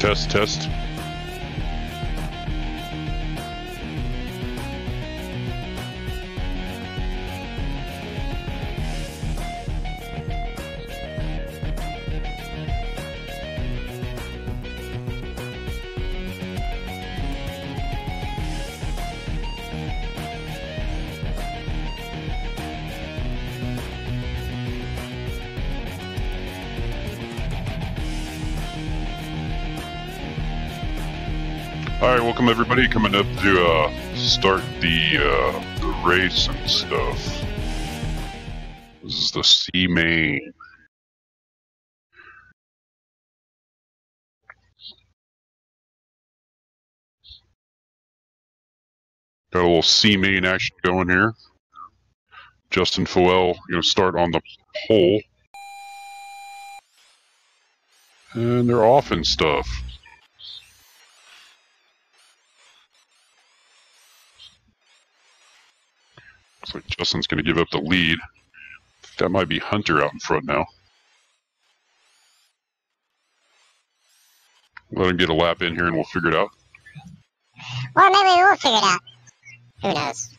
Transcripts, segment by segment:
Test, test. Alright, welcome everybody, coming up to start the race and stuff. This is the C main. Got a little C main action going here. Justin Foel gonna start on the pole. And they're off and stuff. Looks like Justin's going to give up the lead. That might be Hunter out in front now. Let him get a lap in here and we'll figure it out. Well, maybe we will figure it out. Who knows?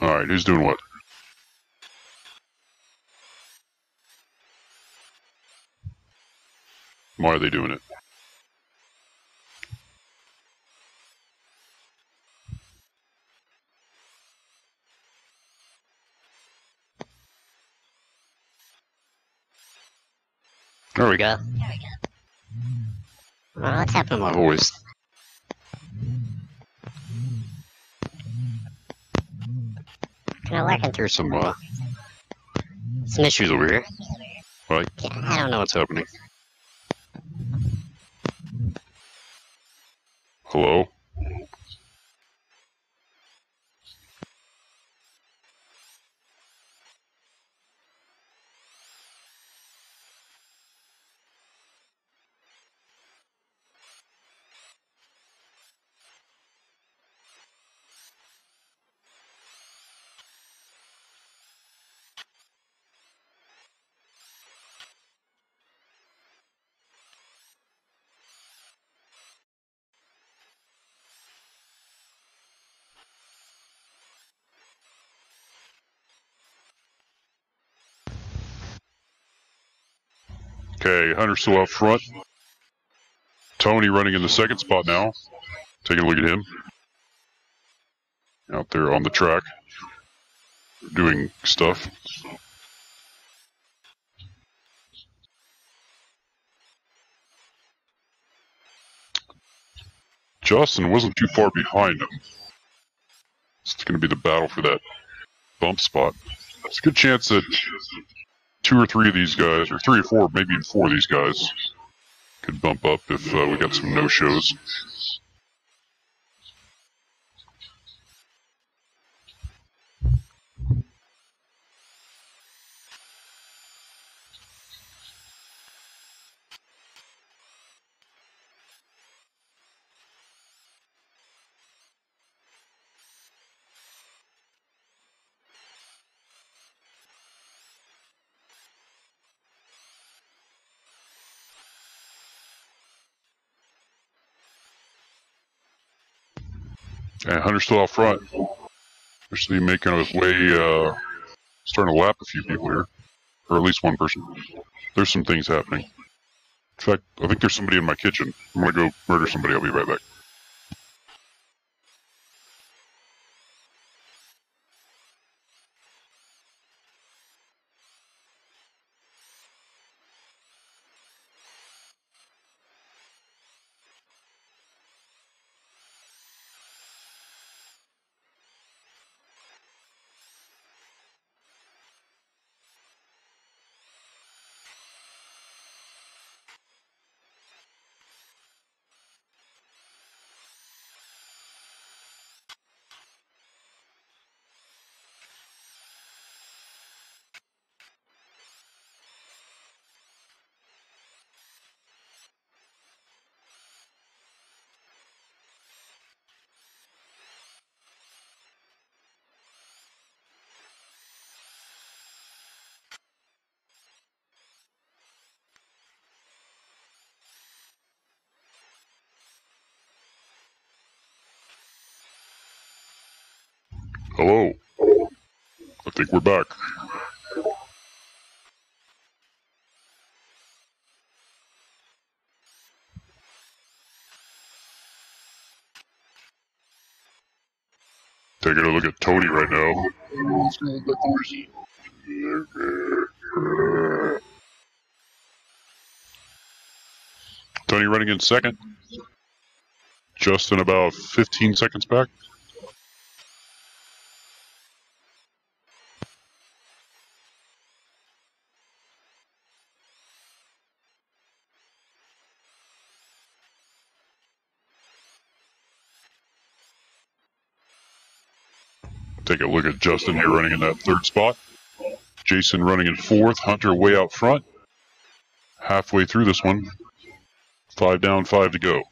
Alright, who's doing what? Why are they doing it? There we go. Well, what's happening? My voice. Kind of working through. There's some issues over here. Right? Yeah, I don't know what's happening. Hello? Okay, Hunter's still out front. Tony running in the second spot now. Taking a look at him. Out there on the track. Doing stuff. Justin wasn't too far behind him. It's going to be the battle for that bump spot. There's a good chance that 2 or 3 of these guys, or 3 or 4, maybe even 4 of these guys could bump up if we got some no-shows. And Hunter's still out front. Actually making his way, starting to lap a few people here. Or at least one person. There's some things happening. In fact, I think there's somebody in my kitchen. I'm gonna go murder somebody, I'll be right back. Hello. I think we're back. Taking a look at Tony right now. Let's go with the horsey. Tony running in second. Justin about 15 seconds back. Take a look at Justin here running in that third spot. Jason running in fourth. Hunter way out front. Halfway through this one. 5 down, 5 to go.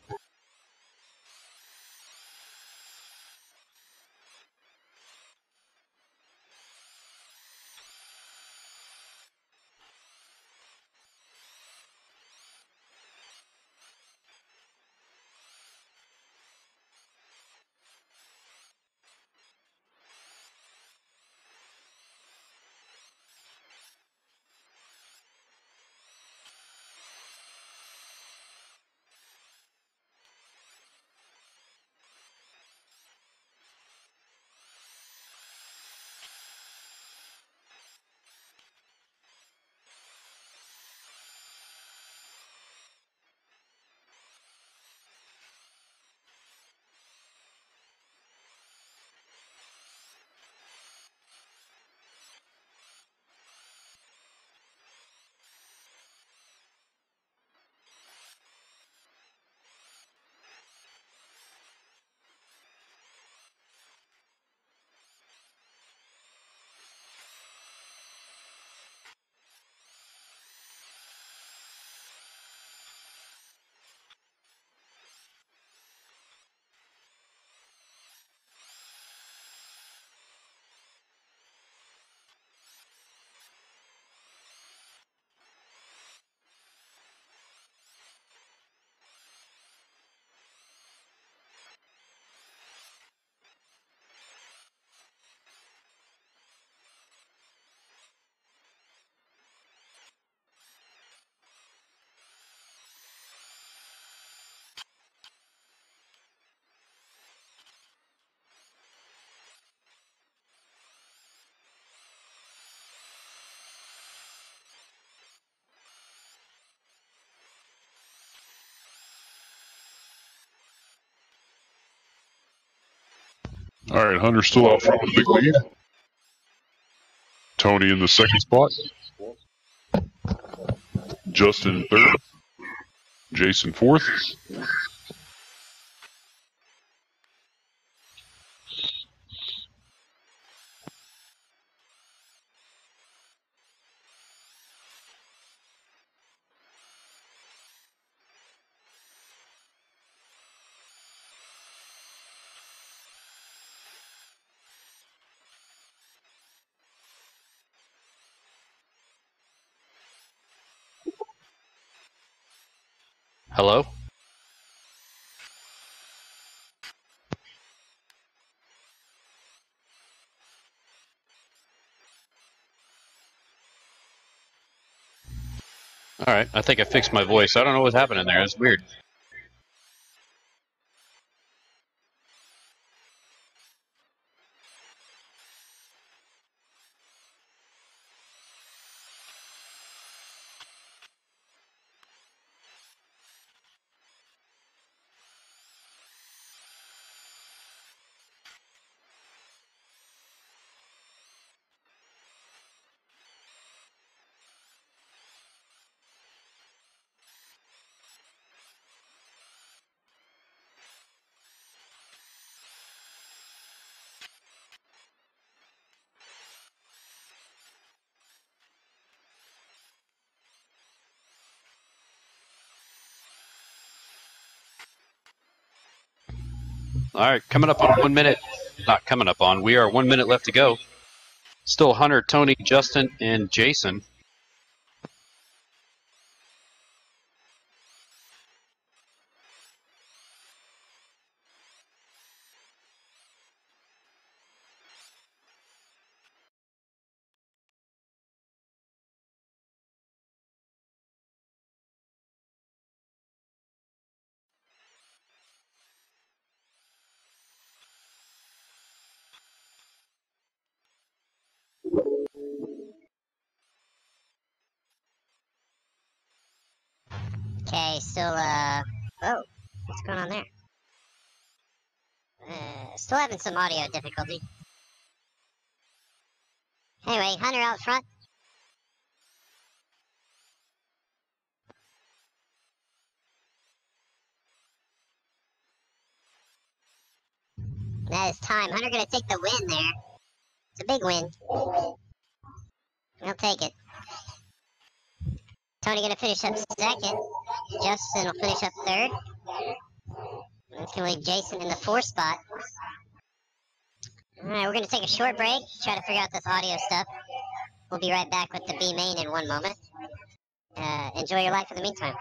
All right, Hunter's still out front with a big lead. Tony in the second spot. Justin in third. Jason fourth. Hello? Alright, I think I fixed my voice. I don't know what's happening there. It's weird. Alright, coming up on 1 minute. Not coming up on. We are 1 minute left to go. Still Hunter, Tony, Justin, and Jason. Okay, still, oh, what's going on there? Still having some audio difficulty. Anyway, Hunter out front. That is time. Hunter gonna take the win there. It's a big win. He'll take it. Tony gonna finish up second. Justin will finish up third. That's gonna leave Jason in the fourth spot. Alright, we're gonna take a short break, try to figure out this audio stuff. We'll be right back with the B main in 1 moment. Enjoy your life in the meantime.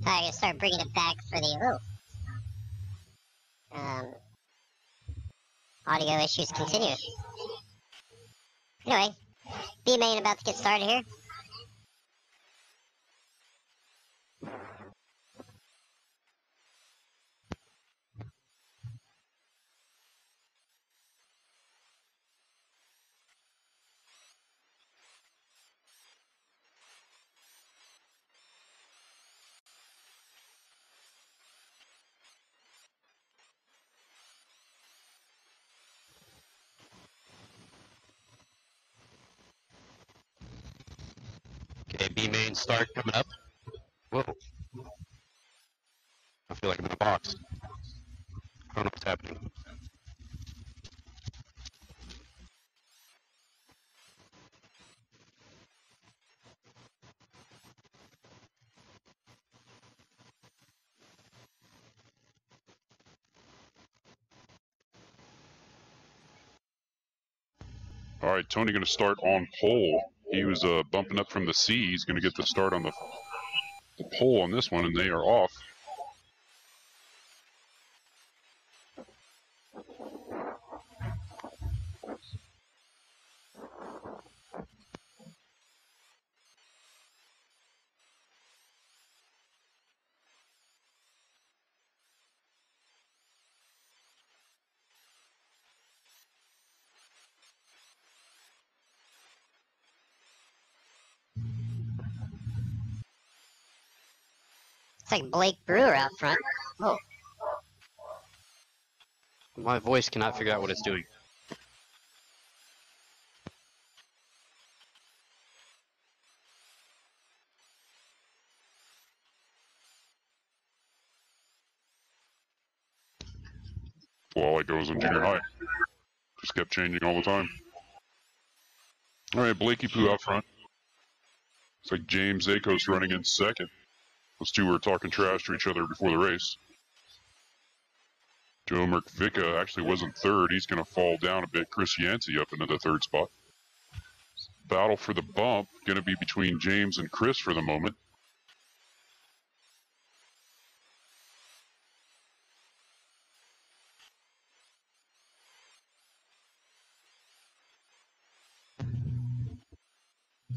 I gotta start bringing it back for the audio issues continue. Anyway, B main about to get started here. Okay, B main start coming up. Whoa. I feel like I'm in a box. I don't know what's happening. All right, Tony going to start on pole. He was bumping up from the C. He's going to get the start on the pole on this one, and they are off. It's like Blake Brewer out front. Whoa. My voice cannot figure out what it's doing. Well, like I was in junior high. Just kept changing all the time. All right, Blakey Poo out front. It's like James Akos running in second. Those two were talking trash to each other before the race. Joe Merkvika actually wasn't third. He's going to fall down a bit. Chris Yancey up into the third spot. battle for the bump going to be between James and Chris for the moment.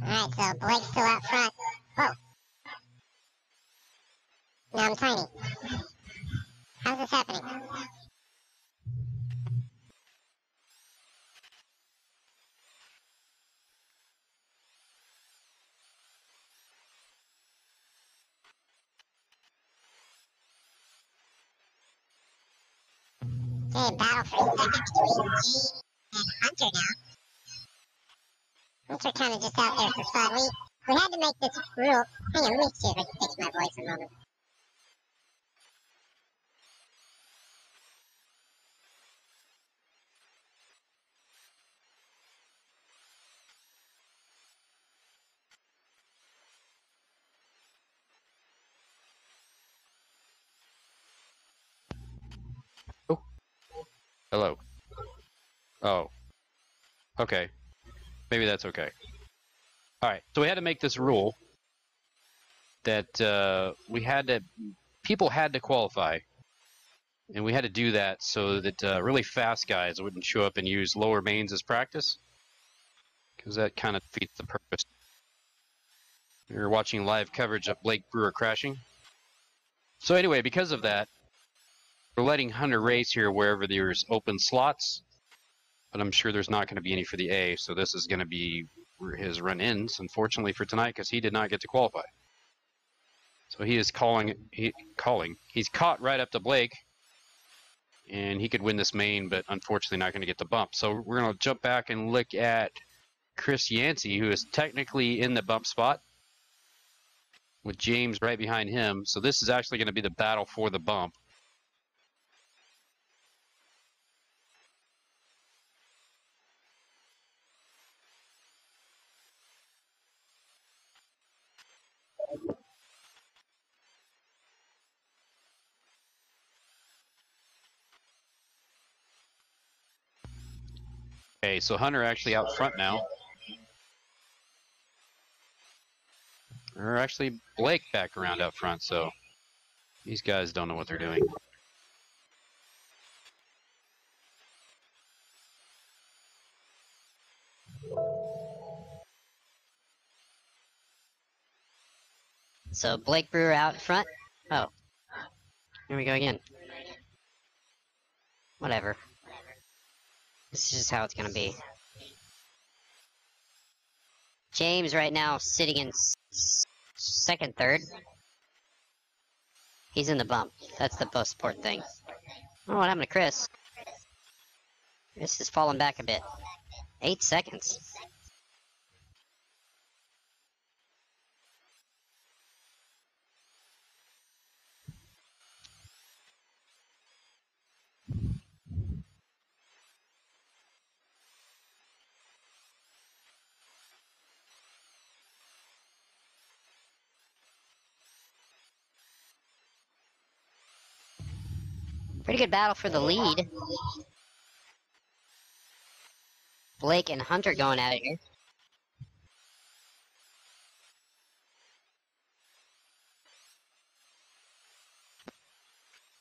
Alright, so Blake's still out front. Whoa. Now I'm tiny. How's this happening? Okay, battle for second between G and Hunter now. Hunter kind of just out there for fun. We had to make this rule. Hang on, let me see if I can fix my voice a moment. Hello. Oh. Okay. Maybe that's okay. Alright, so we had to make this rule that people had to qualify. And we had to do that so that really fast guys wouldn't show up and use lower mains as practice. Because that kind of defeats the purpose. You're watching live coverage of Blake Brewer crashing. So anyway, because of that, we're letting Hunter race here wherever there's open slots. But I'm sure there's not going to be any for the A, so this is going to be where his run ends, unfortunately for tonight, because he did not get to qualify. So he is He's caught right up to Blake, and he could win this main, but unfortunately not going to get the bump. So we're going to jump back and look at Chris Yancey, who is technically in the bump spot, with James right behind him. So this is actually going to be the battle for the bump. Okay, so Hunter actually out front now. Or actually Blake back around out front, so these guys don't know what they're doing. So Blake Brewer out front. Oh. Here we go again. Whatever. This is just how it's gonna be. James right now sitting in second, third. He's in the bump. That's the most important thing. Oh, what happened to Chris? Chris has fallen back a bit. 8 seconds. Pretty good battle for the lead. Blake and Hunter going at it here.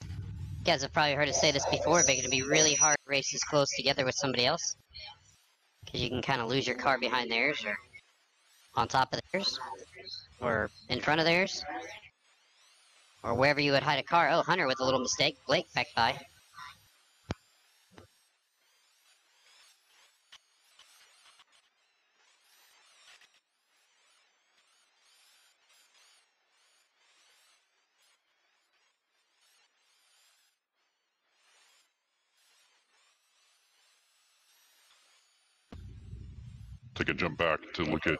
You guys have probably heard us say this before, but it can be really hard to race this close together with somebody else. Because you can kind of lose your car behind theirs, or on top of theirs, or in front of theirs, or wherever you would hide a car. Oh, Hunter with a little mistake. Blake back by. Take a jump back to look at,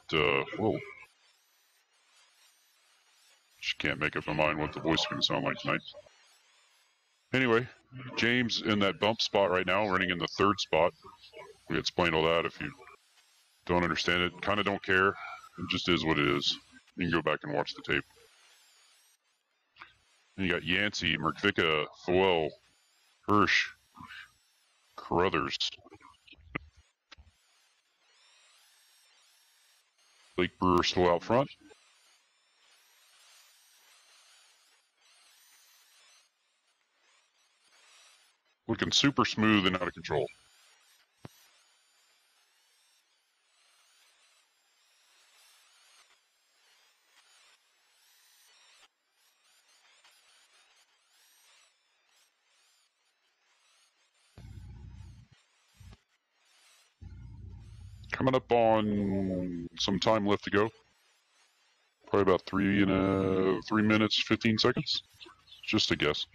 whoa. Just can't make up my mind what the voice is going to sound like tonight. Anyway, James in that bump spot right now, running in the third spot. We explained all that. If you don't understand it, kind of don't care. It just is what it is. You can go back and watch the tape. And you got Yancey, Merkvika, Thoel, Hirsch, Carruthers. Blake Brewer still out front. Looking super smooth and out of control. Coming up on some time left to go. Probably about 3 minutes, 15 seconds. Just a guess.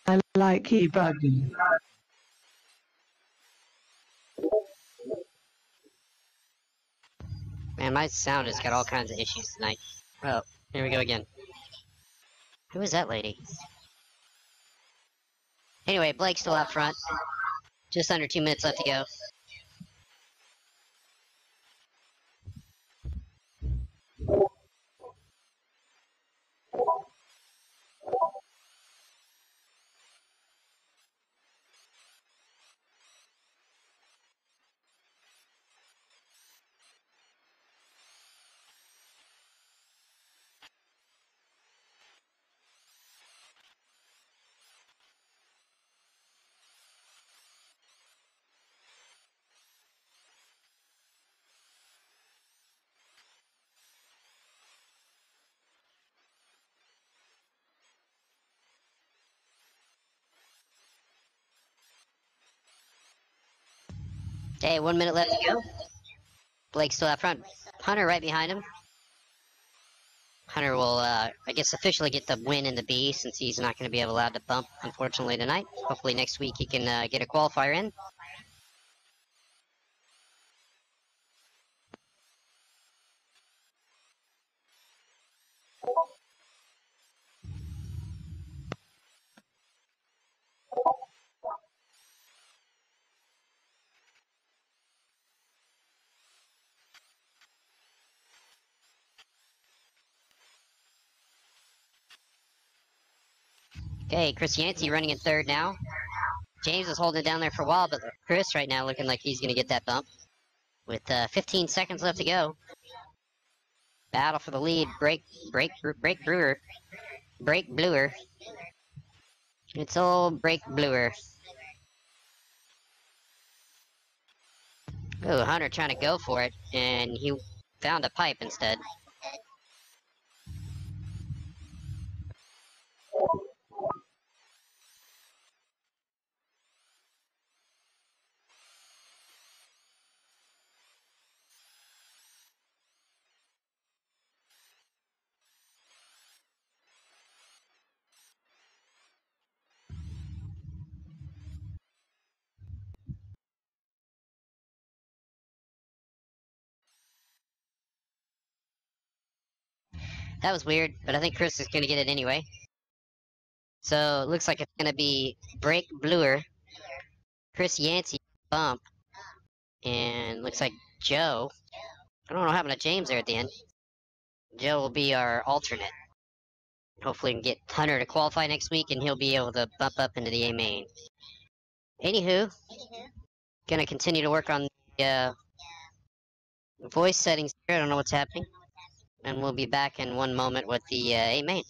I like debugging. Man, my sound has got all kinds of issues tonight. Oh, here we go again. Who is that lady? Anyway, Blake's still out front. Just under 2 minutes left to go. Okay, 1 minute left to go. Blake's still out front. Hunter right behind him. Hunter will, I guess, officially get the win in the B since he's not going to be allowed to bump, unfortunately, tonight. Hopefully next week he can get a qualifier in. Okay, Chris Yancey running in third now. James was holding it down there for a while, but Chris right now looking like he's going to get that bump. With 15 seconds left to go. Battle for the lead. Break Brewer. Break Bluer. It's old Break Bluer. Ooh, Hunter trying to go for it, and he found a pipe instead. That was weird, but I think Chris is going to get it anyway. So it looks like it's going to be Break Bluer, Chris Yancey bump, and looks like Joe. I don't know what happened to James there at the end. Joe will be our alternate. Hopefully we can get Hunter to qualify next week and he'll be able to bump up into the A main. Anywho, gonna continue to work on the voice settings here. I don't know what's happening. And we'll be back in one moment with the A main.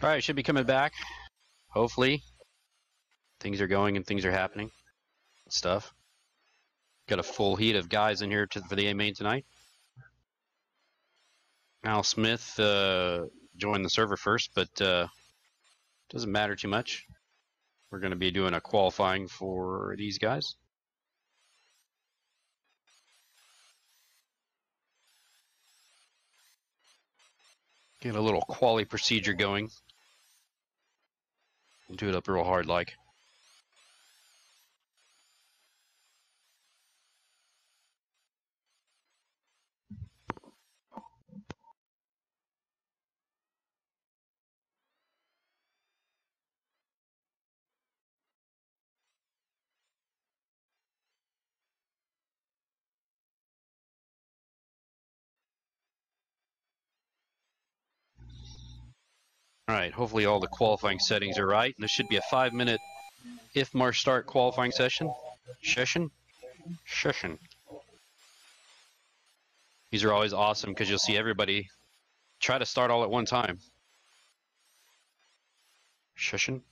All right, should be coming back. Hopefully, things are going and things are happening. Stuff. Got a full heat of guys in here for the A main tonight. Al Smith joined the server first, but doesn't matter too much. We're going to be doing a qualifying for these guys. Get a little quali procedure going. Do it up real hard like. All right, hopefully all the qualifying settings are right. This should be a 5-minute if marsh start qualifying session. Session. These are always awesome because you'll see everybody try to start all at one time. Session.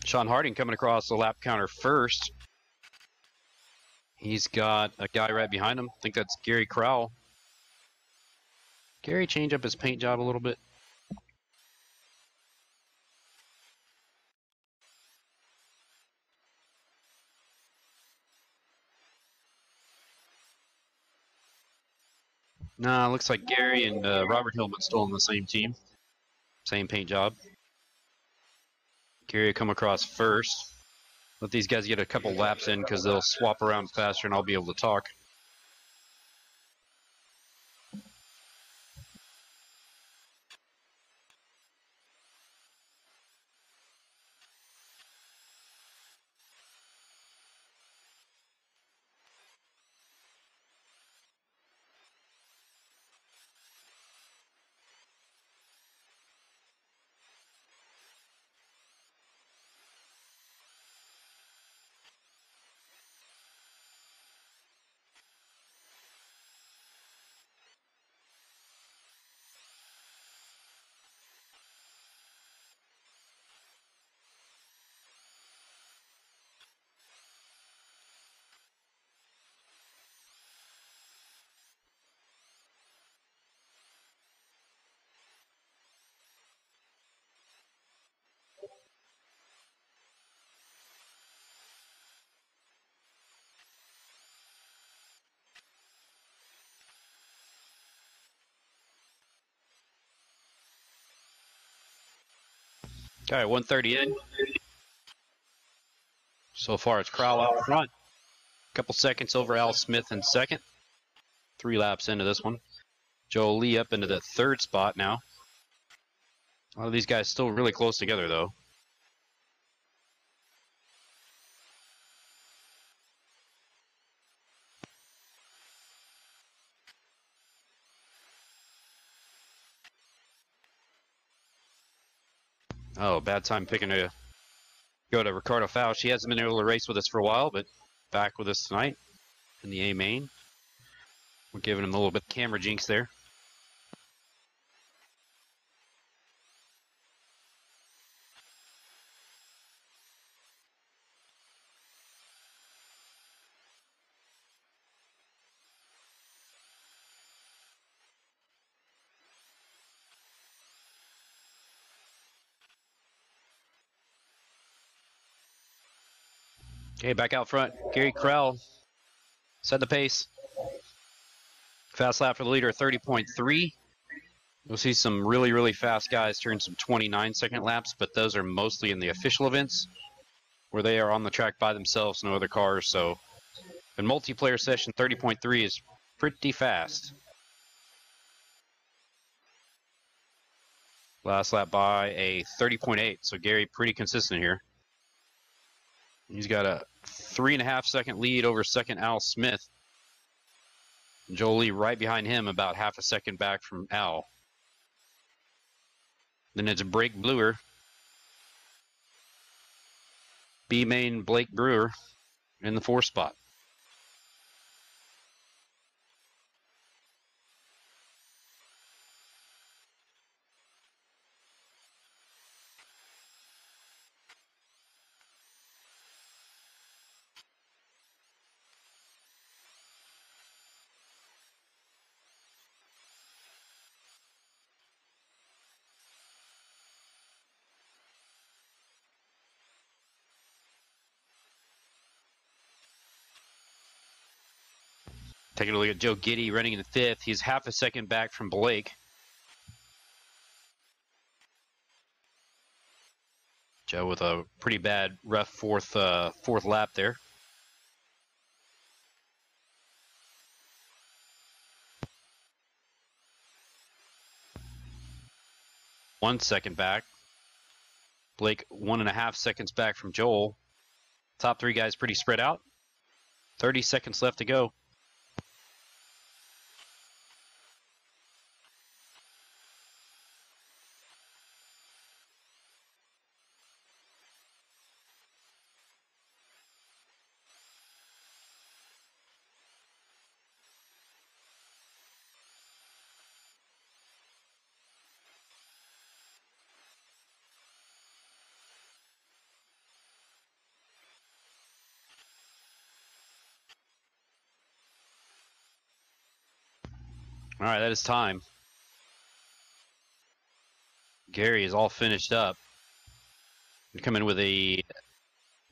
Sean Harding coming across the lap counter first. He's got a guy right behind him. I think that's Gary Crowell. Gary change up his paint job a little bit. Nah, looks like Gary and Robert Hillman still on the same team. Same paint job. Gary will come across first. Let these guys get a couple laps in because they'll swap around faster and I'll be able to talk. All right, 130 in. So far, it's Crowell out front. A couple seconds over Al Smith in second. 3 laps into this one. Joe Lee up into the 3rd spot now. A lot of these guys still really close together, though. Oh, bad time picking to go to Ricardo Fausch. She hasn't been able to race with us for a while, but back with us tonight in the A main. We're giving him a little bit of camera jinx there. Okay, back out front. Gary Crowell set the pace. Fast lap for the leader, 30.3. You'll see some really, really fast guys turn some 29-second laps, but those are mostly in the official events where they are on the track by themselves, no other cars. So in multiplayer session, 30.3 is pretty fast. Last lap by a 30.8, so Gary pretty consistent here. He's got a 3.5-second lead over second Al Smith. Jolie right behind him, about half a second back from Al. Then it's Blake Brewer. B main Blake Brewer in the 4th spot. Taking a look at Joe Giddy running in the 5th. He's half a second back from Blake. Joe with a pretty bad, rough fourth lap there. One second back. Blake 1.5 seconds back from Joel. Top 3 guys pretty spread out. 30 seconds left to go. All right, that is time. Gary is all finished up. We come in with a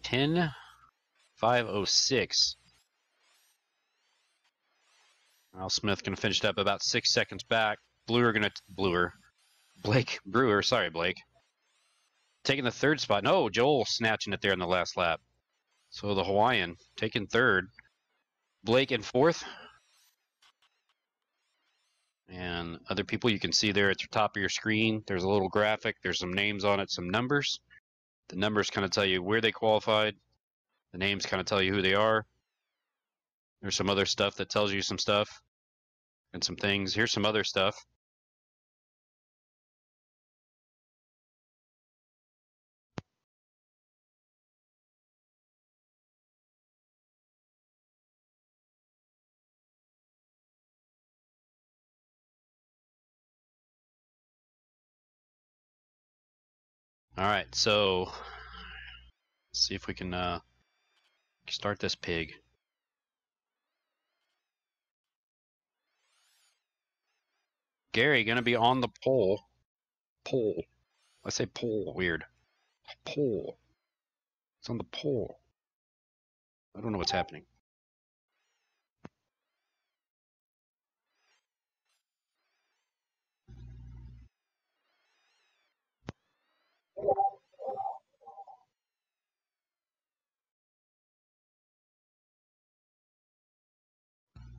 10.506. Al Smith gonna finish it up about 6 seconds back. Blake Brewer, sorry Blake. Taking the 3rd spot. No, Joel snatching it there in the last lap. So the Hawaiian taking 3rd. Blake in 4th. And other people you can see there at the top of your screen. There's a little graphic. There's some names on it, some numbers. The numbers kind of tell you where they qualified. The names kind of tell you who they are. There's some other stuff that tells you some stuff and some things. Here's some other stuff. All right, so let's see if we can start this pig. Gary gonna be on the pole. Pole. I say pole. Weird. Pole. It's on the pole. I don't know what's happening.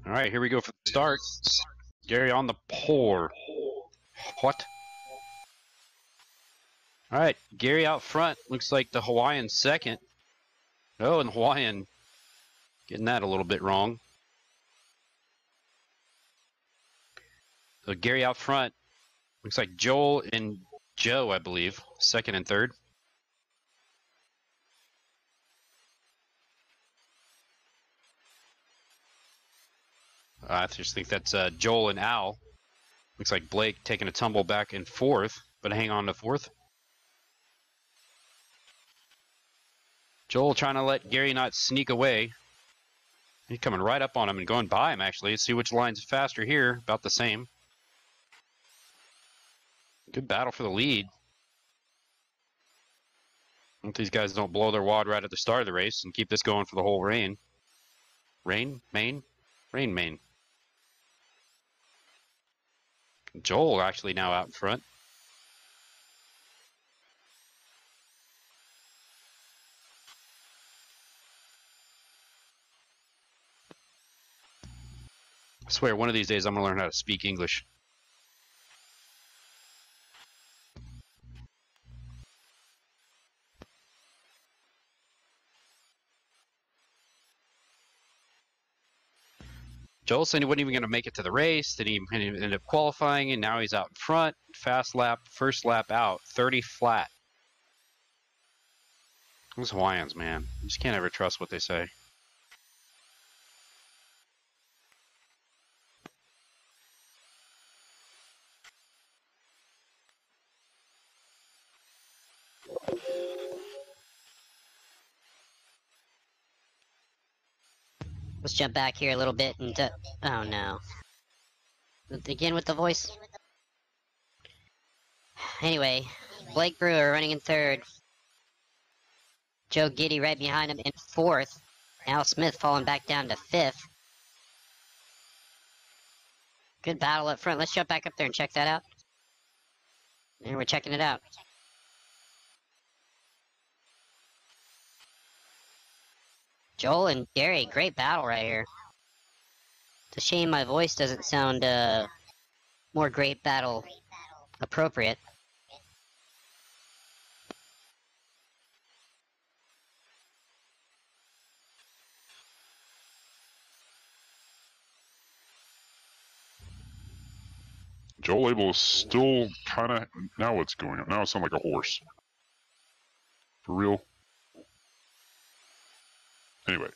All right, here we go for the start. Gary on the pole. What? All right, Gary out front. Looks like the Hawaiian second. Oh, and the Hawaiian getting that a little bit wrong. So Gary out front. Looks like Joel and Joe, I believe, second and third. I just think that's Joel and Al. Looks like Blake taking a tumble back in fourth, but hang on to fourth. Joel trying to let Gary not sneak away. He's coming right up on him and going by him, actually. Let's see which line's faster here. About the same. Good battle for the lead. Hope these guys don't blow their wad right at the start of the race and keep this going for the whole rain. Rain, Maine? Rain, Maine. Joel actually now out in front. I swear, one of these days I'm going to learn how to speak English. Joel said he wasn't even going to make it to the race. Then he ended up qualifying, and now he's out in front. Fast lap, first lap out, 30 flat. Those Hawaiians, man. You just can't ever trust what they say. Let's jump back here a little bit and oh no. Again with the voice. Anyway, Blake Brewer running in third. Joe Giddy right behind him in fourth. Al Smith falling back down to fifth. Good battle up front. Let's jump back up there and check that out. And we're checking it out. Joel and Gary, great battle right here. It's a shame my voice doesn't sound more great battle appropriate. Joel Abel is still kind of, now what's going on? Now it sounds like a horse. For real? Anyway.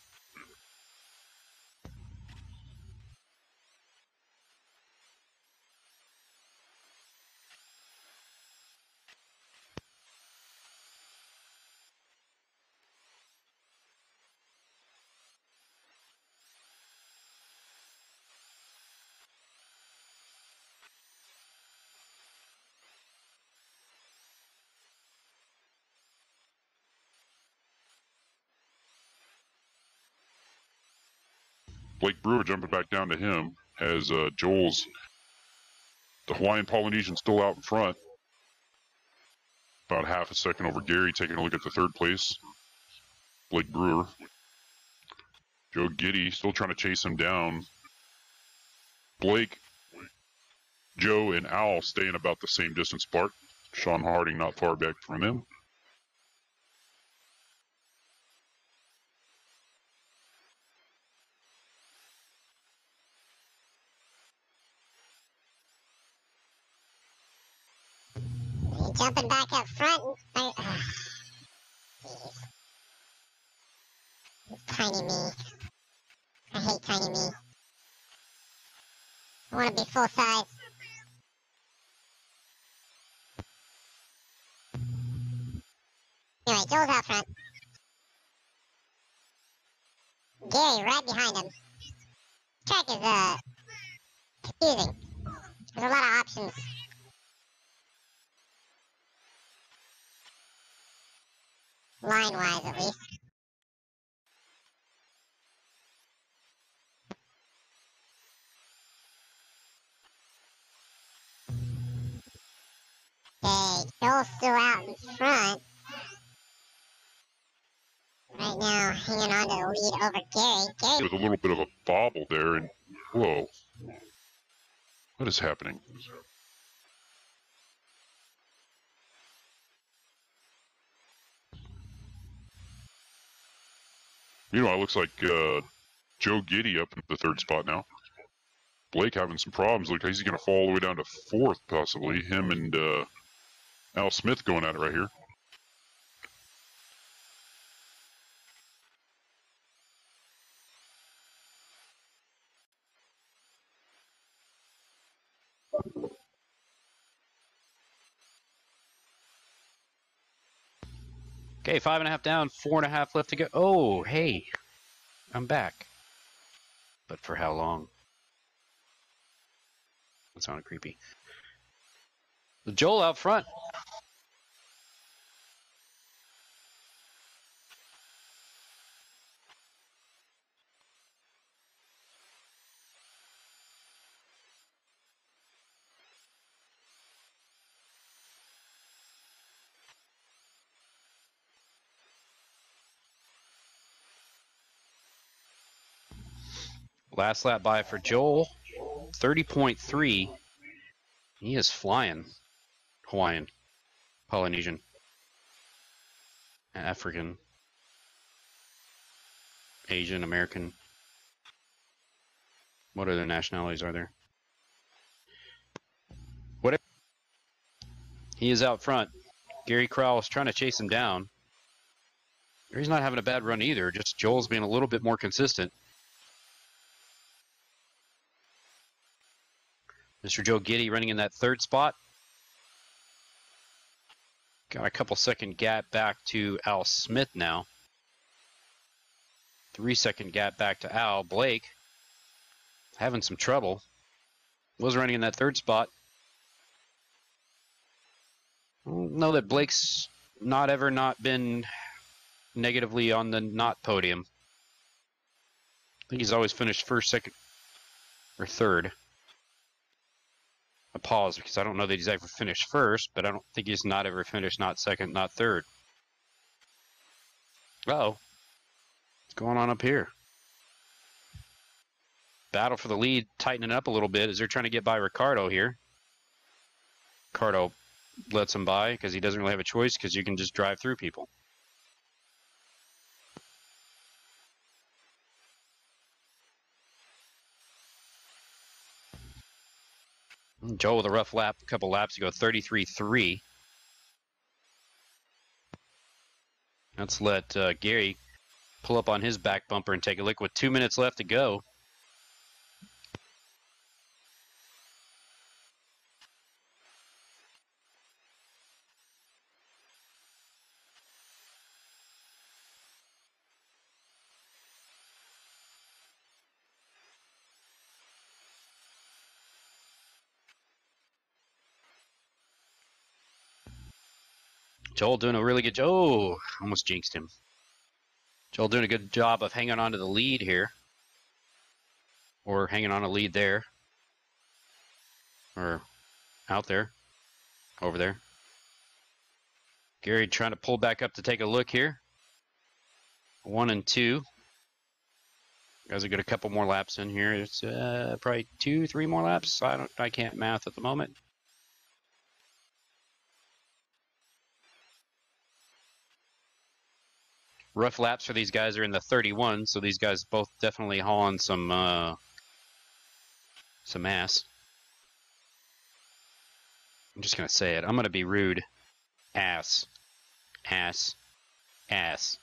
Blake Brewer jumping back down to him as Joel's, the Hawaiian Polynesian still out in front. About half a second over Gary, taking a look at the third place. Blake Brewer. Joe Giddy still trying to chase him down. Blake, Joe, and Al staying about the same distance apart. Sean Harding not far back from them. Jumping back up front. Tiny me. I hate tiny me. I want to be full size. Anyway, Joel's out front. Gary right behind him. Track is confusing. There's a lot of options. Line-wise, at least. Okay, Joel's still out in front. Right now, hanging on to the lead over Gary. Gary With a little bit of a bobble there, and Whoa. What is happening? Meanwhile, it looks like Joe Giddy up in the 3rd spot now. Blake having some problems. Look, he's going to fall all the way down to 4th, possibly. Him and Al Smith going at it right here. Okay, 5.5 down, 4.5 left to go. Oh, hey, I'm back. But for how long? That sounded creepy. Joel out front. Last lap by for Joel, 30.3. He is flying. Hawaiian, Polynesian, African, Asian, American. What other nationalities are there? Whatever. He is out front. Gary Crowell is trying to chase him down. He's not having a bad run either, just Joel's being a little bit more consistent. Mr. Joe Giddy running in that 3rd spot. Got a couple second gap back to Al Smith now. 3-second gap back to Al. Blake having some trouble. Was running in that 3rd spot. I don't know that Blake's not been negatively on the not podium. I think he's always finished 1st, 2nd, or 3rd. I pause because I don't know that he's ever finished 1st, but I don't think he's not ever finished not 2nd, not 3rd. Uh-oh. What's going on up here? Battle for the lead, tightening up a little bit as they're trying to get by Ricardo here. Ricardo lets him by because he doesn't really have a choice because you can just drive through people. Joe with a rough lap a couple laps ago, 33.3. Let's let Gary pull up on his back bumper and take a look with 2 minutes left to go. Joel doing a really good job. Oh, almost jinxed him. Joel doing a good job of hanging on to the lead here. Or hanging on a lead there. Or out there. Over there. Gary trying to pull back up to take a look here. 1 and 2. Guys will get a couple more laps in here. It's probably 2, 3 more laps. I can't math at the moment. Rough laps for these guys are in the 31, so these guys both definitely hauling some ass. I'm just gonna say it. I'm gonna be rude. Ass. Ass. Ass.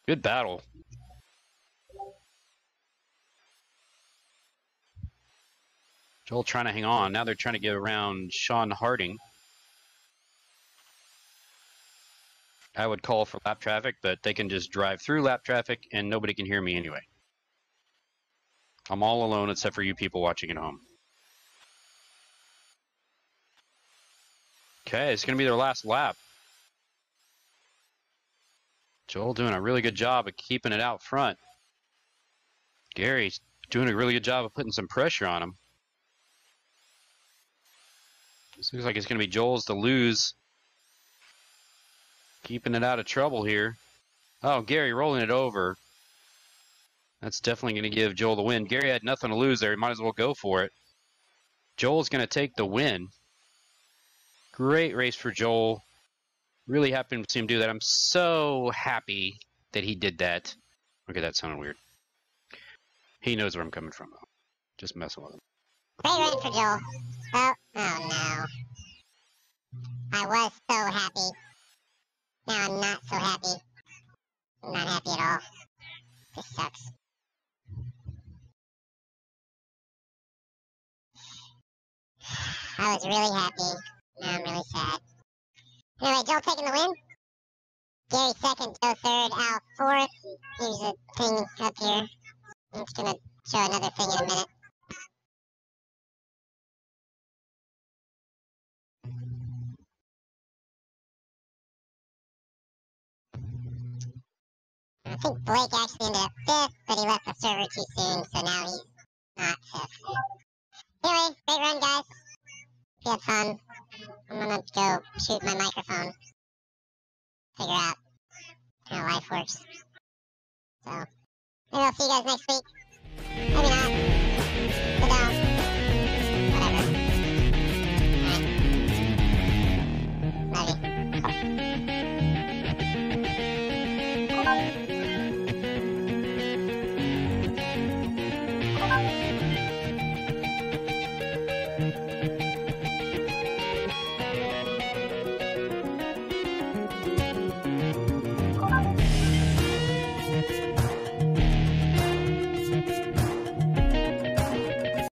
Good battle. Joel trying to hang on. Now they're trying to get around Sean Harding. I would call for lap traffic, but they can just drive through lap traffic and nobody can hear me anyway. I'm all alone except for you people watching at home. Okay, it's going to be their last lap. Joel doing a really good job of keeping it out front. Gary's doing a really good job of putting some pressure on him. This looks like it's going to be Joel's to lose. Keeping it out of trouble here. Oh, Gary rolling it over. That's definitely going to give Joel the win. Gary had nothing to lose there. He might as well go for it. Joel's going to take the win. Great race for Joel. Really happy to see him do that. I'm so happy that he did that. Okay, that sounded weird. He knows where I'm coming from, though. Just messing with him. Great run for Joel. Oh no. I was so happy. Now I'm not so happy. I'm not happy at all. This sucks. I was really happy. Now I'm really sad. Anyway, Joel taking the win. Gary second, Joe third, Al fourth. Here's a thing up here. I'm just gonna show another thing in a minute. I think Blake actually ended up fifth, but he left the server too soon, so now he's not fifth. Anyway, great run, guys. We had fun. I'm gonna go shoot my microphone. Figure out how life works. So, maybe I'll see you guys next week. Maybe not. But whatever. Alright. Love you.